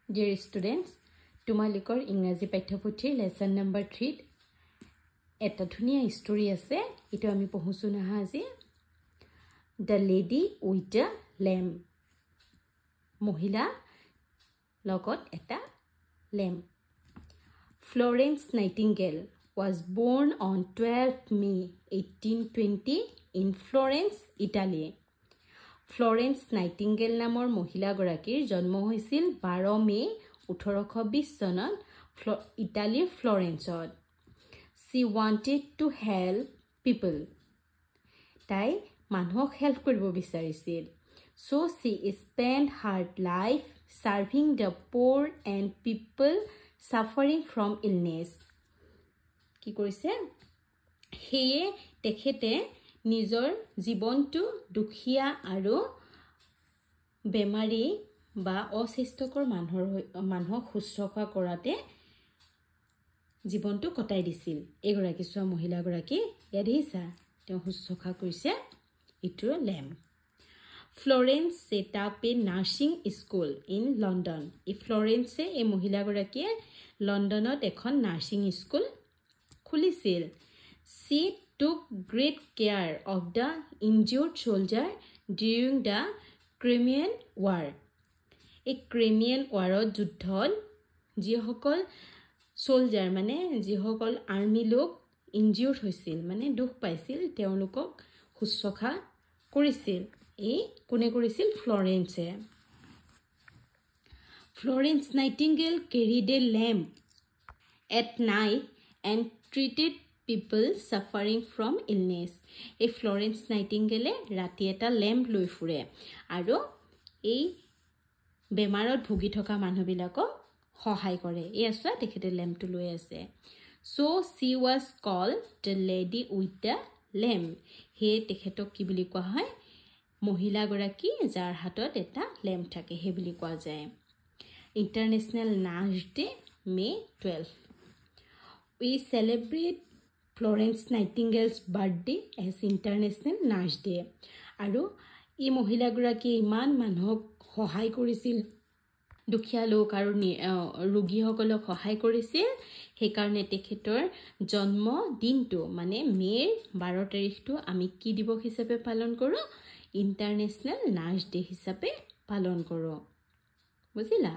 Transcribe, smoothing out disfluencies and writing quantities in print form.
Dear students, তোমালোকৰ ইংৰাজী পাঠ্যপুথিৰ lesson number 3 এটা ধুনীয়া story আছে এটো আমি পঢ়ুছো না আজি The Lady with the Lamb মহিলা লগত এটা lamb Florence Nightingale was born on 12th May 1820 in Florence, Italy Florence Nightingale নামৰ মহিলা গৰাকীৰ জন্ম হৈছিল 12 মে 1820 চনত ইটালীৰ ফ্লৰেন্সত She wanted to help people তাই মানুহক হেল্প কৰিব বিচাৰিছিল So she spent her life serving the poor and people suffering from illness কি কৰিছে হেয়ে তেখেতে নিজৰ জীবনটো দুখিয়া আৰু বেমাৰী বা অস্বাস্থ্যকৰ মানুহক সুস্থতা কৰাতে জীবনটো কটাই দিছিল এগৰাকী সোৱা মহিলা গৰাকী ইয়াদিছা তেওঁ সুস্থতা কৰিছে ইটো লেম Florence set up a nursing school in London Florence এই মহিলা গৰাকীয়ে লণ্ডনত এখন নাৰ্ছিং স্কুল খুলিছিল She took great care of the injured soldier during the Crimean War. A Crimean War যুদ্ধত যিসকল soldier মানে যিসকল আৰ্মি লোক injured হৈছিল মানে দুখ পাইছিল তেওঁলোকক শুশ্ৰূষা কৰিছিল এই কোনে কৰিছিল ফ্লৰেন্সে Florence Nightingale carried a lamp at night and treated people suffering from illness a Florence Nightingale ৰাতি এটা লেম্প লৈ ফুৰে আৰু এই বেমাৰত ভুগি থকা মানুহবিলাকক সহায় কৰে এই আছে তেখেতে লেম্পটো লৈ আছে So she was called the lady with the lamp হে তেখেতক কি বুলি কোৱা হয় মহিলা গৰাকী যাৰ হাতত এটা লেম্প থাকে হে বুলি কোৱা যায় International Nurse Day May 12 We celebrate Florence Nightingale's birthday as International Nurse Day. আৰু এই মহিলা গৰাকী ইমান মানুহক সহায় কৰিছিল দুখীয়া লোক আৰু ৰোগীসকলক সহায় কৰিছিল সেই কাৰণে তেখেতৰ জন্ম দিনটো মানে মেৰ 12 তাৰিখটো আমি কি দিৱস হিচাপে পালন কৰো ইন্টাৰনেশ্যনেল নাৰ্ছ ডে হিচাপে পালন কৰো বুজিলা